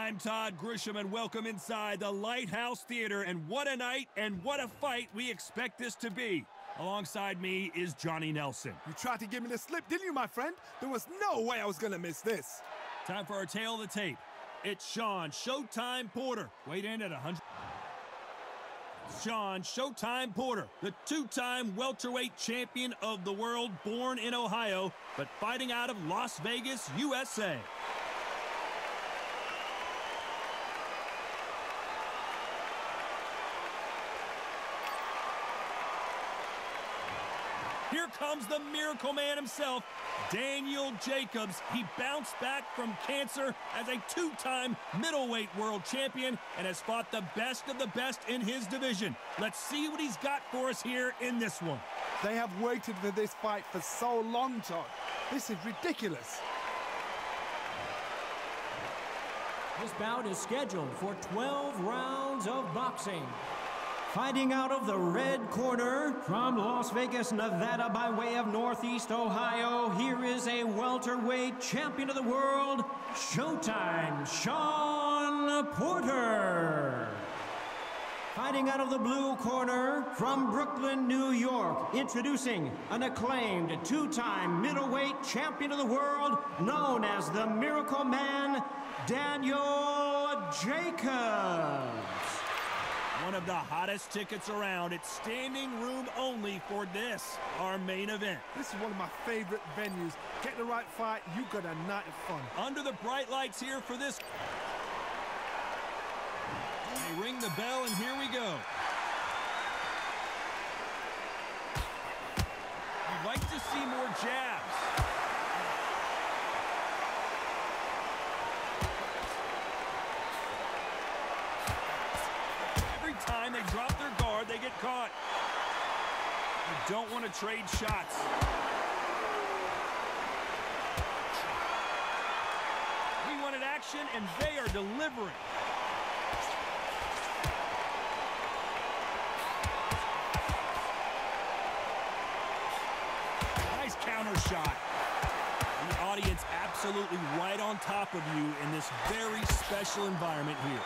I'm Todd Grisham, and welcome inside the Lighthouse Theater. And what a night and what a fight we expect this to be. Alongside me is Johnny Nelson. You tried to give me the slip, didn't you, my friend? There was no way I was going to miss this. Time for our tale of the tape. It's Shawn Showtime Porter, weighed in at 100. Shawn Showtime Porter, the two-time welterweight champion of the world, born in Ohio, but fighting out of Las Vegas, USA. Here comes the Miracle Man himself, Daniel Jacobs. He bounced back from cancer as a two-time middleweight world champion and has fought the best of the best in his division. Let's see what he's got for us here in this one. They have waited for this fight for so long, Todd. This is ridiculous. This bout is scheduled for 12 rounds of boxing. Fighting out of the red corner, from Las Vegas, Nevada, by way of Northeast Ohio, here is a welterweight champion of the world, Showtime, Shawn Porter. Fighting out of the blue corner, from Brooklyn, New York, introducing an acclaimed two-time middleweight champion of the world, known as the Miracle Man, Daniel Jacobs. One of the hottest tickets around. It's standing room only for this, our main event. This is one of my favorite venues. Get the right fight, you got a night of fun. Under the bright lights here for this. They ring the bell, and here we go. You'd like to see more jabs. Time they drop their guard, they get caught. You don't want to trade shots. We wanted action, and they are delivering. Nice counter shot. The audience absolutely right on top of you in this very special environment here.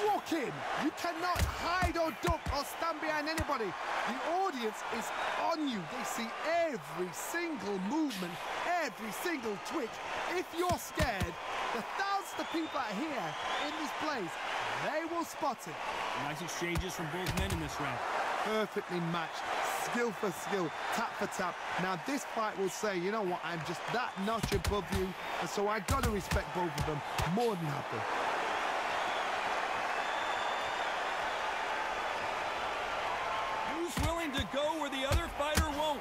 Walk in. You cannot hide or duck or stand behind anybody. The audience is on you. They see every single movement, every single twitch. If you're scared, the thousands of people out here in this place, they will spot it. Nice exchanges from both men in this round. Perfectly matched, skill for skill, tap for tap. Now this fight will say, you know what, I'm just that notch above you, and so I gotta respect both of them more than happy. To go where the other fighter won't.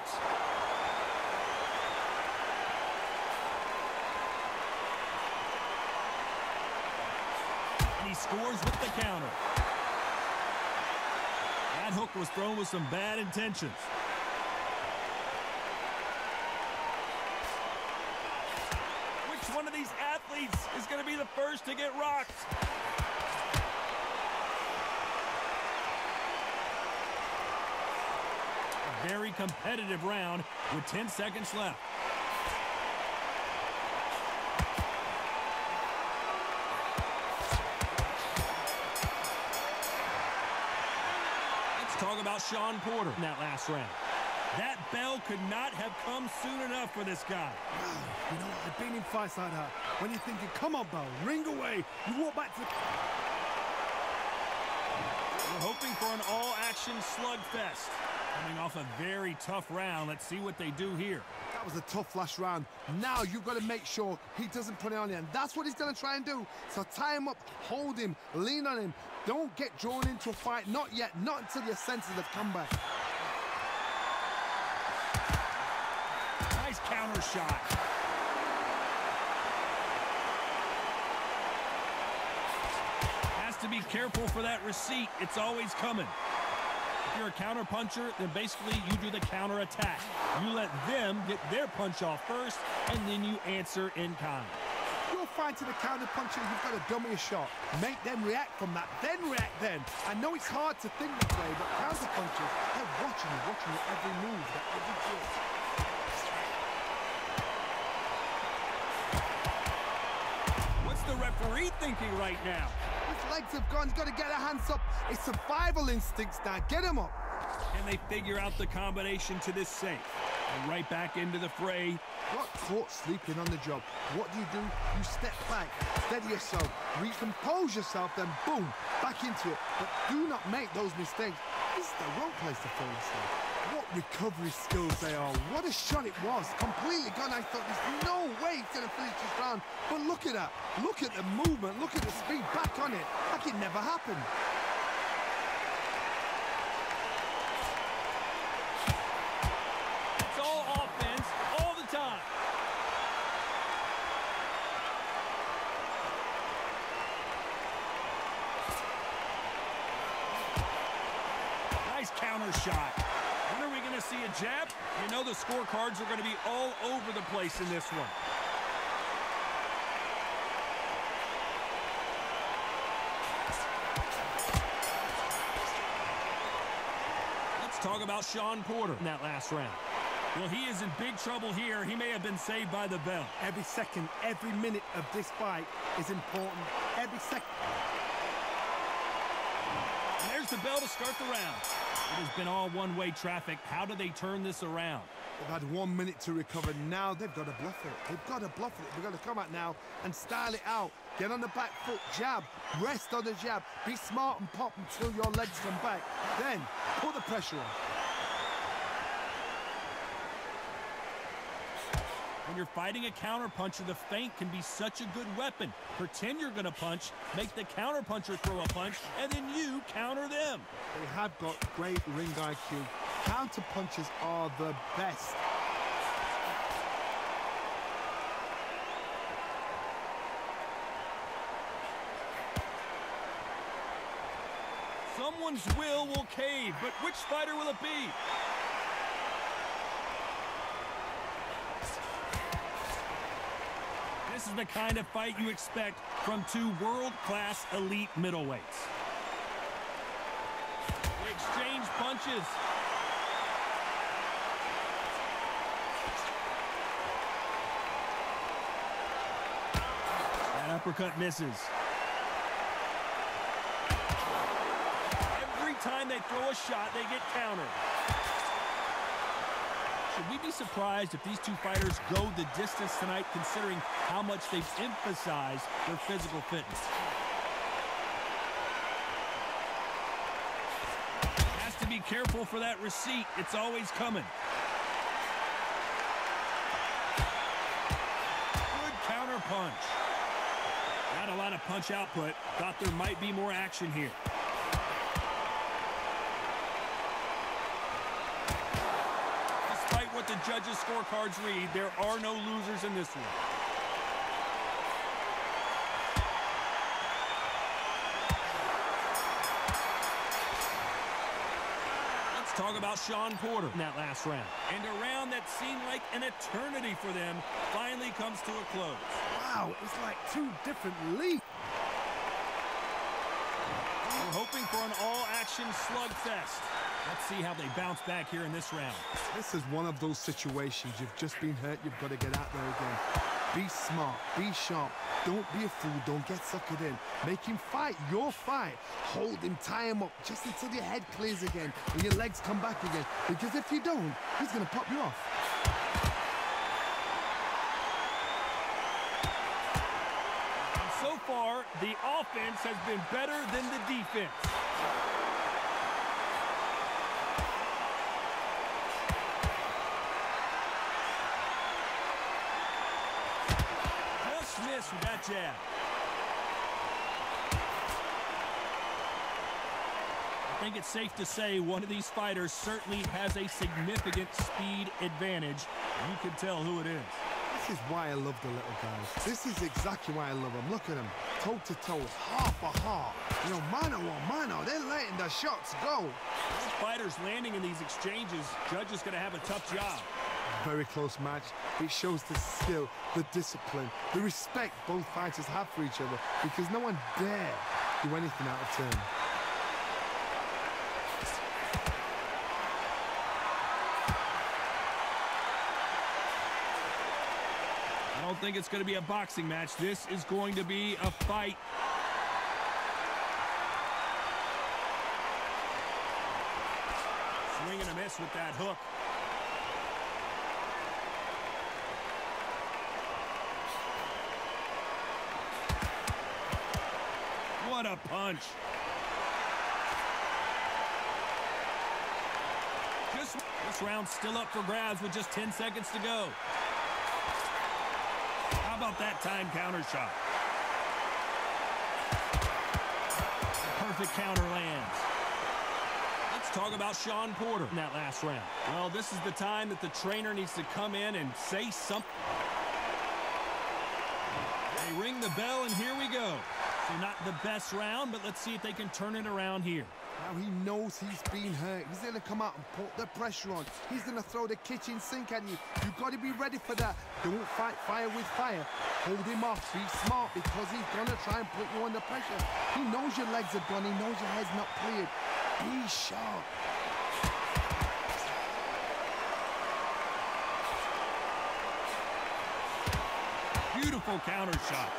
And he scores with the counter. That hook was thrown with some bad intentions. Which one of these athletes is going to be the first to get rocked? Very competitive round with 10 seconds left. Let's talk about Shawn Porter in that last round. That bell could not have come soon enough for this guy. You know, I've been in fights like that. When you're thinking, come on, bell, ring away. You walk back to the... We're hoping for an all-action slugfest. Coming off a very tough round. Let's see what they do here. That was a tough last round. Now you've got to make sure he doesn't put it on you, and that's what he's going to try and do. So tie him up, hold him, lean on him. Don't get drawn into a fight. Not yet. Not until your senses have come back. Nice counter shot. Has to be careful for that receipt. It's always coming. If you're a counter puncher, then basically you do the counter attack. You let them get their punch off first, and then you answer in kind. You're fighting a counter puncher, you've got to dummy a shot. Make them react from that, then react then. I know it's hard to think that way, but counter punchers, they're watching you every move, every twitch. What's the referee rethinking right now. His legs have gone. He's got to get her hands up. It's survival instincts now. Get him up. Can they figure out the combination to this safe? And right back into the fray. Got caught sleeping on the job. What do? You step back, steady yourself, recompose yourself, then boom, back into it. But do not make those mistakes. This is the wrong place to fall asleep. What recovery skills they are. What a shot it was. Completely gone. I thought there's no way he's going to finish this round. But look at that. Look at the movement. Look at the speed. Back on it. Like it never happened. It's all offense all the time. Nice counter shot. When are we going to see a jab? You know the scorecards are going to be all over the place in this one. Let's talk about Shawn Porter in that last round. Well, he is in big trouble here. He may have been saved by the bell. Every second, every minute of this fight is important. Every second. And there's the bell to start the round. It has been all one-way traffic. How do they turn this around? They've had 1 minute to recover. Now they've got to bluff it. They've got to bluff it. They've got to come out now and style it out. Get on the back foot, jab, rest on the jab. Be smart and pop until your legs come back. Then put the pressure on. When you're fighting a counterpuncher, the feint can be such a good weapon. Pretend you're going to punch, make the counterpuncher throw a punch, and then you counter them. They have got great ring IQ. Counter punches are the best. Someone's will cave, but which fighter will it be? This is the kind of fight you expect from two world-class elite middleweights. They exchange punches. That uppercut misses. Every time they throw a shot, they get countered. Should we be surprised if these two fighters go the distance tonight, considering how much they've emphasized their physical fitness? Has to be careful for that receipt. It's always coming. Good counter punch. Not a lot of punch output. Thought there might be more action here. What the judges' scorecards read, there are no losers in this one. Let's talk about Shawn Porter in that last round. And a round that seemed like an eternity for them finally comes to a close. Wow, it's like two different leagues. We're hoping for an all-action slugfest. Let's see how they bounce back here in this round. This is one of those situations. You've just been hurt. You've got to get out there again. Be smart. Be sharp. Don't be a fool. Don't get suckered in. Make him fight your fight. Hold him. Tie him up just until your head clears again and your legs come back again. Because if you don't, he's going to pop you off. And so far, the offense has been better than the defense. With that jab. I think it's safe to say one of these fighters certainly has a significant speed advantage. You can tell who it is. This is why I love the little guys. This is exactly why I love them. Look at them, toe to toe, heart for heart. You know, mano a mano. They're letting the shots go. Those fighters landing in these exchanges, judge is going to have a tough job. Very close match. It shows the skill, the discipline, the respect both fighters have for each other, because no one dare do anything out of turn. don't think it's going to be a boxing match. This is going to be a fight. Swing and a miss with that hook. What a punch. This round's still up for grabs with just 10 seconds to go. How about that time counter shot? The perfect counter lands. Let's talk about Shawn Porter in that last round. Well, this is the time that the trainer needs to come in and say something. They ring the bell, and here we go. So not the best round, but let's see if they can turn it around here. Now he knows he's been hurt. He's going to come out and put the pressure on. He's going to throw the kitchen sink at you. You've got to be ready for that. Don't fight fire with fire. Hold him off. Be smart, because he's going to try and put you under pressure. He knows your legs are gone. He knows your head's not cleared. Be sharp. Beautiful counter shot.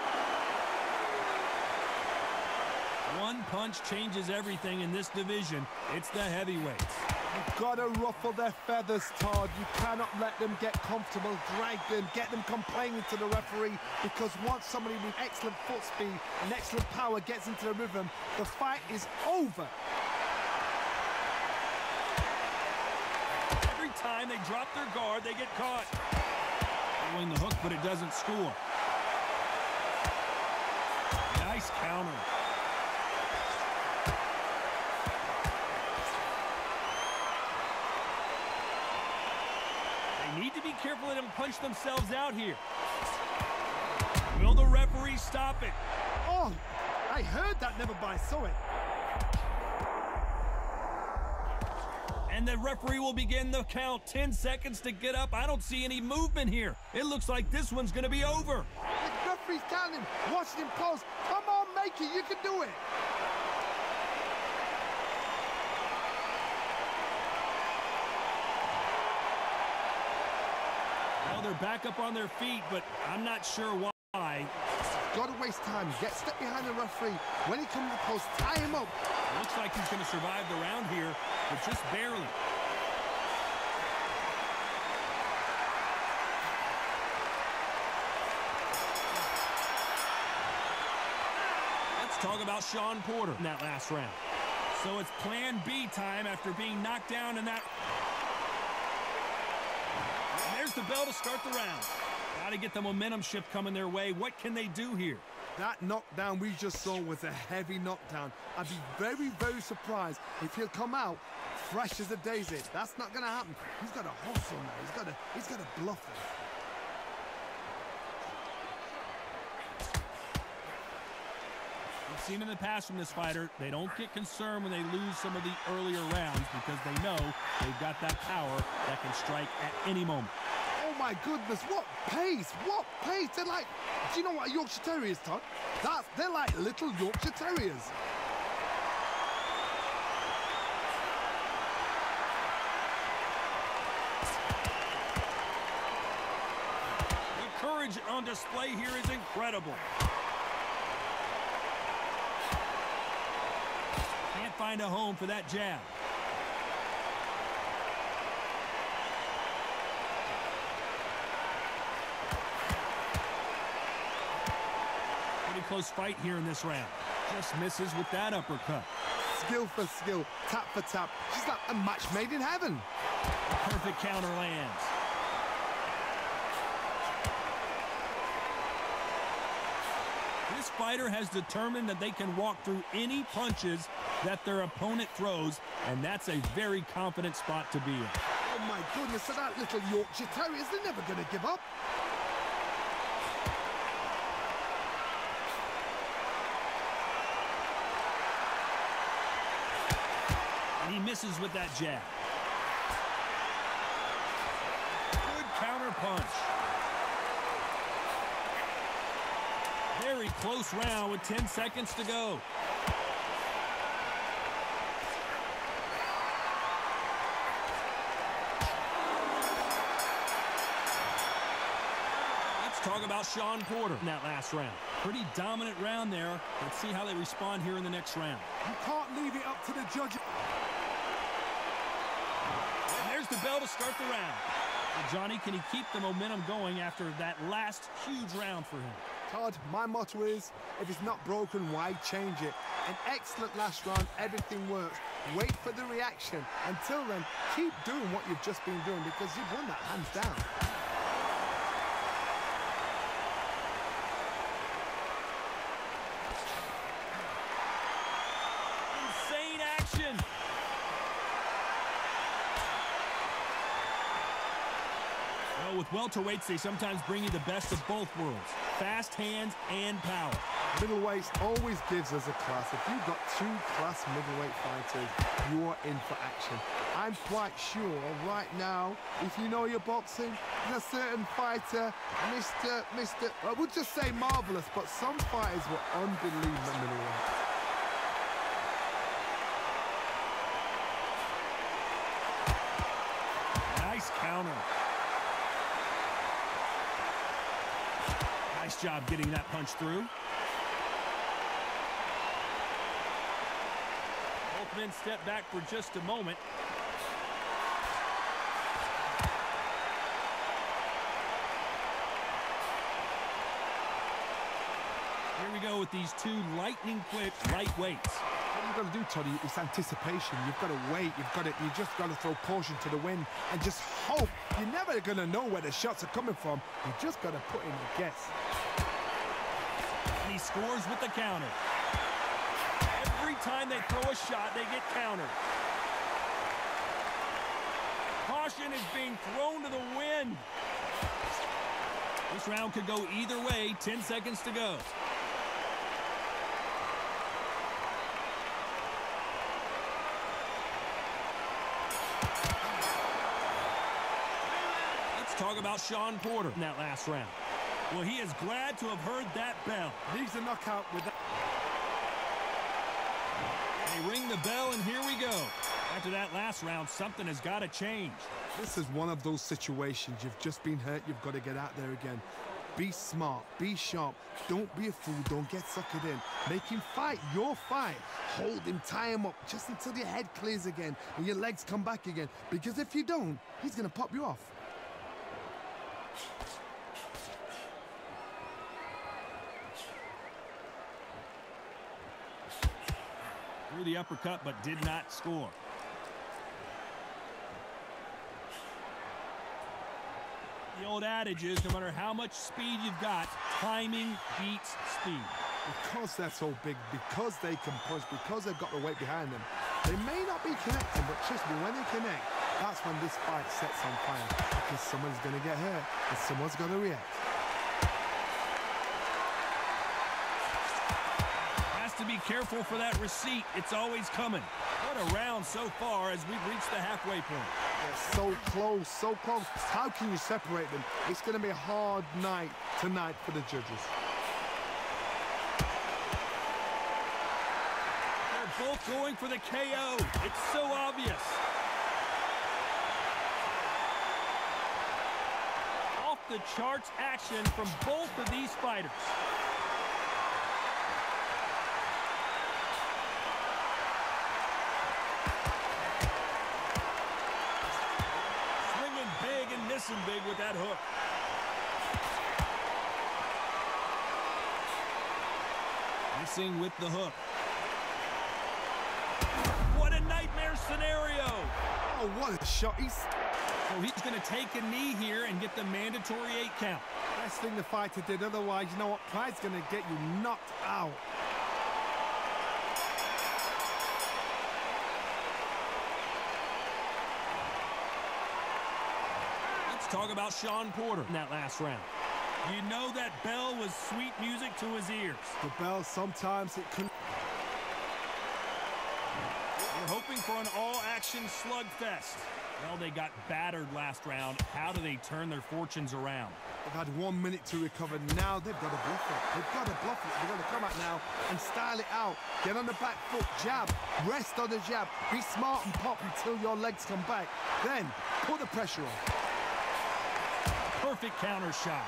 One punch changes everything in this division. It's the heavyweights. You've got to ruffle their feathers, Todd. You cannot let them get comfortable, drag them, get them complaining to the referee, because once somebody with excellent foot speed and excellent power gets into the rhythm, the fight is over. Every time they drop their guard, they get caught. Throwing the hook, but it doesn't score. Nice counter. Need to be careful, let them punch themselves out here. Will the referee stop it? Oh, I heard that, never by saw it. And the referee will begin the count. 10 seconds to get up. I don't see any movement here. It looks like this one's going to be over. The referee's counting, watching him close. Come on, make it, you can do it. They're back up on their feet, but I'm not sure why. Got to waste time. Get step behind the referee. When he comes close, tie him up. Looks like he's going to survive the round here, but just barely. Let's talk about Shawn Porter in that last round. So it's plan B time after being knocked down in that. There's the bell to start the round. Got to get the momentum shift coming their way. What can they do here? That knockdown we just saw was a heavy knockdown. I'd be very, very surprised if he'll come out fresh as a daisy. That's not going to happen. He's got to hustle now. He's got to bluff him. We've seen in the past from this fighter, they don't get concerned when they lose some of the earlier rounds, because they know they've got that power that can strike at any moment. Oh my goodness, what pace, what pace. They're like, do you know what a Yorkshire Terrier is, Todd? They're like little Yorkshire Terriers. The courage on display here is incredible. Can't find a home for that jab. Close fight here in this round. Just misses with that uppercut. Skill for skill, tap for tap. She's like a match made in heaven. A perfect counter lands. This fighter has determined that they can walk through any punches that their opponent throws, and that's a very confident spot to be in. Oh my goodness, so that little Yorkshire Terriers, they're never going to give up. He misses with that jab. Good counter punch. Very close round with 10 seconds to go. Let's talk about Shawn Porter in that last round. Pretty dominant round there. Let's see how they respond here in the next round. You can't leave it up to the judges. And there's the bell to start the round. Well, Johnny, can he keep the momentum going after that last huge round for him? Todd, my motto is, if it's not broken, why change it? An excellent last round, everything works. Wait for the reaction. Until then, keep doing what you've just been doing because you've won that hands down. Insane action. Well, with welterweights, they sometimes bring you the best of both worlds. Fast hands and power. Middleweights always gives us a class. If you've got two class middleweight fighters, you're in for action. I'm quite sure right now, if you know your boxing, there's a certain fighter, Mr. I would just say marvelous, but some fighters were unbelievable middleweight. Nice counter. Nice job getting that punch through. Both men step back for just a moment. Here we go with these two lightning-quick lightweights. What you've got to do, Toddy, is anticipation. You've got to wait. You just got to throw caution to the wind and just hope. You're never going to know where the shots are coming from. You just got to put in a guess. And he scores with the counter. Every time they throw a shot, they get countered. Caution is being thrown to the wind. This round could go either way. 10 seconds to go. Talk about Shawn Porter in that last round. Well, he is glad to have heard that bell. Needs a knockout with that. They ring the bell, and here we go. After that last round, something has got to change. This is one of those situations. You've just been hurt. You've got to get out there again. Be smart. Be sharp. Don't be a fool. Don't get suckered in. Make him fight your fight. Hold him. Tie him up just until your head clears again and your legs come back again. Because if you don't, he's going to pop you off. Threw the uppercut, but did not score. The old adage is, no matter how much speed you've got, timing beats speed. Because they're so big, because they can punch, because they've got the weight behind them, they may not be connecting, but trust me, when they connect, that's when this fight sets on fire. Because someone's going to get hurt, and someone's going to react. To be careful for that receipt. It's always coming. What a round so far as we've reached the halfway point. They're so close, so close. How can you separate them? It's going to be a hard night tonight for the judges. They're both going for the KO. It's so obvious. Off the charts action from both of these fighters. Missing big with that hook. Missing with the hook. What a nightmare scenario. Oh, what a shot. He's going to take a knee here and get the mandatory 8 count. Best thing the fighter did. Otherwise, you know what? Pride's going to get you knocked out. Talk about Shawn Porter in that last round. You know that bell was sweet music to his ears. The bell, sometimes it can... We're hoping for an all-action slugfest. Well, they got battered last round. How do they turn their fortunes around? They've had 1 minute to recover. Now they've got to bluff it. They've got to bluff it. They've got to come out now and style it out. Get on the back foot, jab, rest on the jab. Be smart and pop until your legs come back. Then, put the pressure on. Perfect counter shot.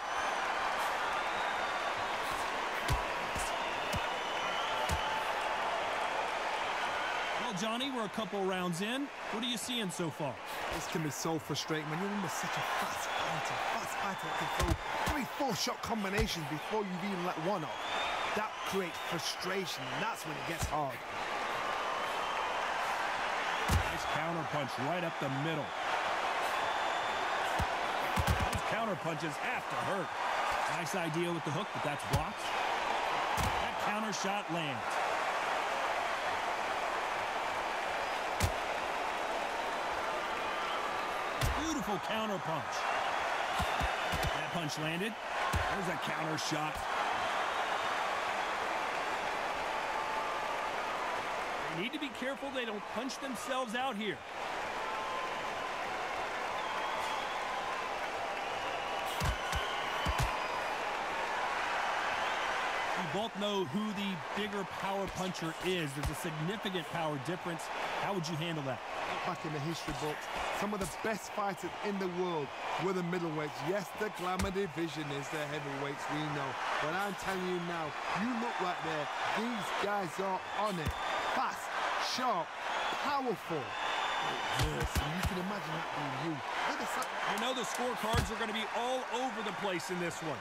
Johnny, we're a couple rounds in. What are you seeing so far? This can be so frustrating when you're under such a fast fighter that can throw 3-4 shot combinations before you've even let one off. That creates frustration, and that's when it gets hard. Nice counter punch right up the middle. Those counter punches have to hurt. Nice idea with the hook, but that's blocked. That counter shot lands. Beautiful counter punch. That punch landed. There's a counter shot. They need to be careful they don't punch themselves out here. We both know who the bigger power puncher is. There's a significant power difference. How would you handle that? Back in the history books, some of the best fighters in the world were the middleweights. Yes, the glamour division is the heavyweights, we know. But I'm telling you now, you look right there, these guys are on it. Fast, sharp, powerful. Yes, and you can imagine that being you. You know the scorecards are going to be all over the place in this one.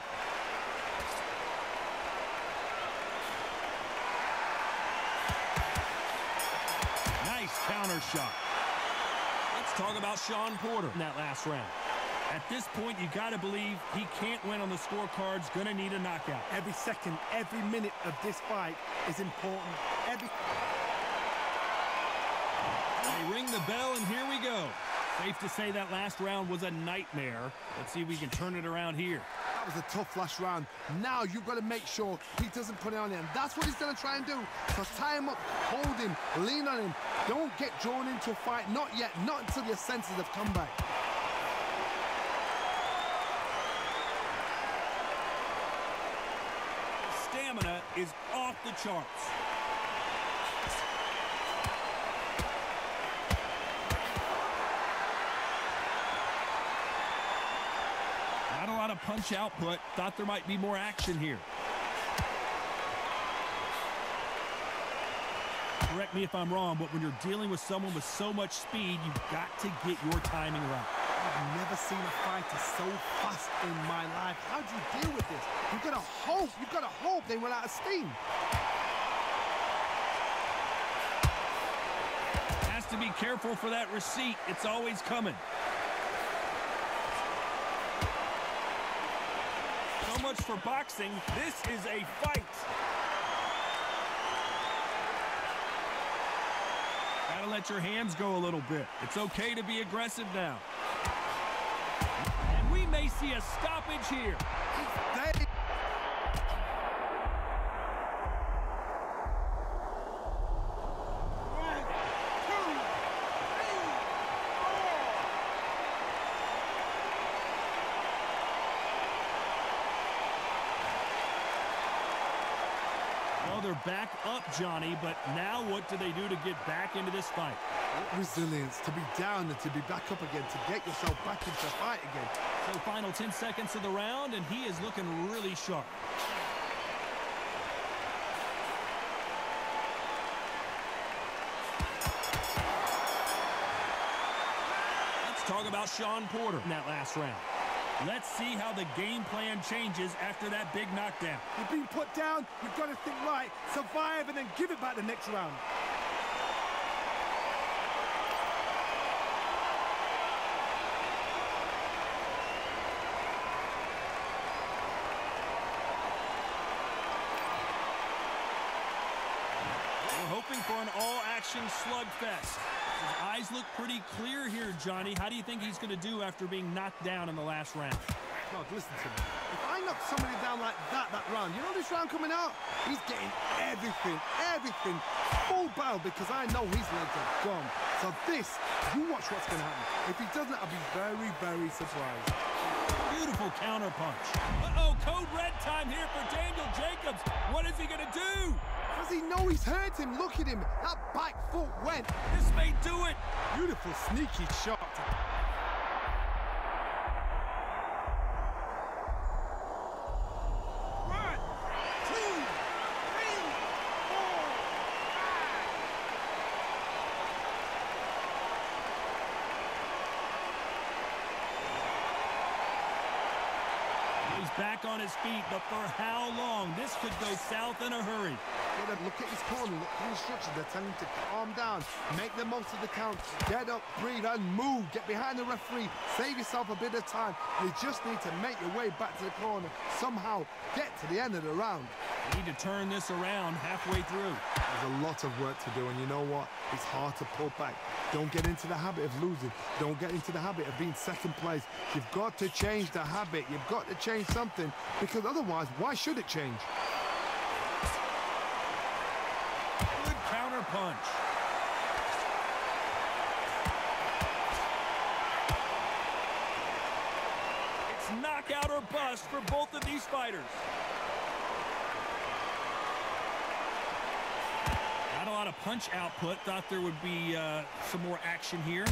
Nice counter shot. Let's talk about Shawn Porter in that last round. At this point, you got to believe he can't win on the scorecards. Going to need a knockout. Every second, every minute of this fight is important. They ring the bell, and here we go. Safe to say that last round was a nightmare. Let's see if we can turn it around here. That was a tough last round. Now you've got to make sure he doesn't put it on him. That's what he's going to try and do. So tie him up, hold him, lean on him. Don't get drawn into a fight. Not yet. Not until your senses have come back. Stamina is off the charts. Not a lot of punch output. Thought there might be more action here. Correct me if I'm wrong, but when you're dealing with someone with so much speed, you've got to get your timing right. I've never seen a fighter so fast in my life. How do you deal with this? You've got to hope they run out of steam. Has to be careful for that receipt. It's always coming. So much for boxing. This is a fight. Gotta let your hands go a little bit. It's okay to be aggressive now. And we may see a stoppage here. They're back up, Johnny, but now what do they do to get back into this fight? Resilience, to be down and to be back up again, to get yourself back into the fight again. So final 10 seconds of the round, and he is looking really sharp. Let's talk about Shawn Porter in that last round. Let's see how the game plan changes after that big knockdown. You've been put down, you've got to think right, survive, and then give it back the next round. We're hoping for an all-action slugfest. His eyes look pretty clear here, Johnny. How do you think he's going to do after being knocked down in the last round? God, listen to me. If I knock somebody down like that round, you know this round coming out? He's getting everything, full barrel, because I know his legs are gone. So this, you watch what's going to happen. If he doesn't, I'll be very, very surprised. Beautiful counter punch. Uh-oh, code red time here for Daniel Jacobs. What is he going to do? Does he know he's hurt him? Look at him. That back foot went. This may do it. Beautiful, sneaky shot. back on his feet, but for how long? This could go south in a hurry. Look at his corner, look at the instructions. They're telling him to calm down, make the most of the count, get up, breathe, and move. Get behind the referee, save yourself a bit of time. You just need to make your way back to the corner. Somehow get to the end of the round. You need to turn this around halfway through. There's a lot of work to do, and you know what? It's hard to pull back. Don't get into the habit of losing. Don't get into the habit of being second place. You've got to change the habit. You've got to change something, because otherwise, why should it change? Good counter punch. It's knockout or bust for both of these fighters. Not a lot of punch output. Thought there would be some more action here.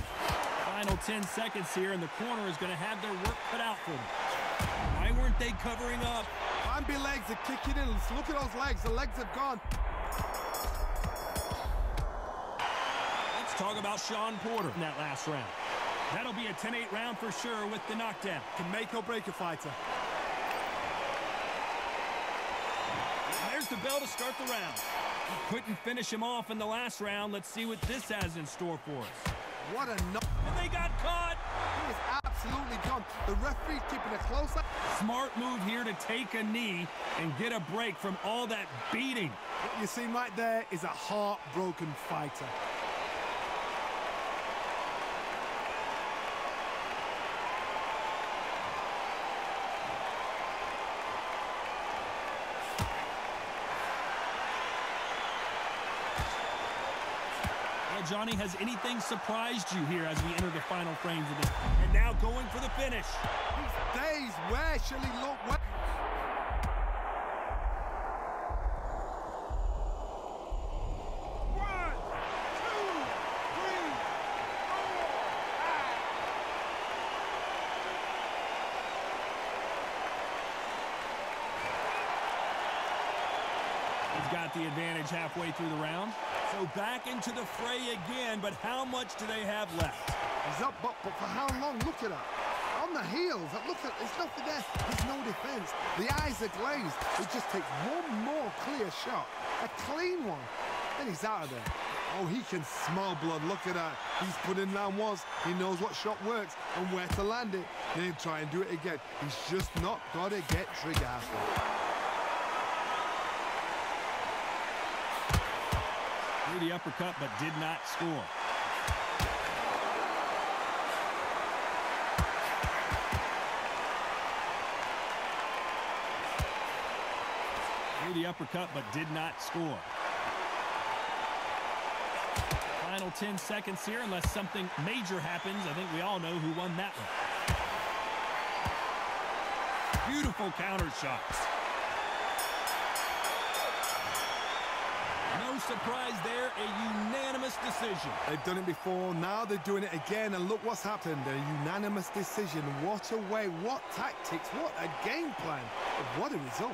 Final 10 seconds here, and the corner is going to have their work cut out for them. Why weren't they covering up? Bambi legs are kicking in. Let's look at those legs. The legs have gone. Let's talk about Shawn Porter in that last round. That'll be a 10-8 round for sure with the knockdown. Can make or break a fighter. And there's the bell to start the round. Couldn't finish him off in the last round. Let's see what this has in store for us. What a knock. And they got caught. He is absolutely done. The referee's keeping a close eye. Smart move here to take a knee and get a break from all that beating. What you see right there is a heartbroken fighter. Johnny, has anything surprised you here as we enter the final frames of this? And now going for the finish. These days, where shall he look? Where? He's got the advantage halfway through the round. So back into the fray again, but how much do they have left? He's up, but for how long? Look at that. On the heels, look at, there's nothing there. There's no defense. The eyes are glazed. It just takes one more clear shot, a clean one, and he's out of there. Oh, he can smell blood. Look at that. He's put in down once. He knows what shot works and where to land it. Then try and do it again. He's just not got to get trigger happy. Threw the uppercut, but did not score. Threw the uppercut, but did not score. Final 10 seconds here, unless something major happens. I think we all know who won that one. Beautiful counter shots. No surprise there, a unanimous decision. They've done it before, now they're doing it again, and look what's happened. A unanimous decision. What a way, what tactics, what a game plan. What a result.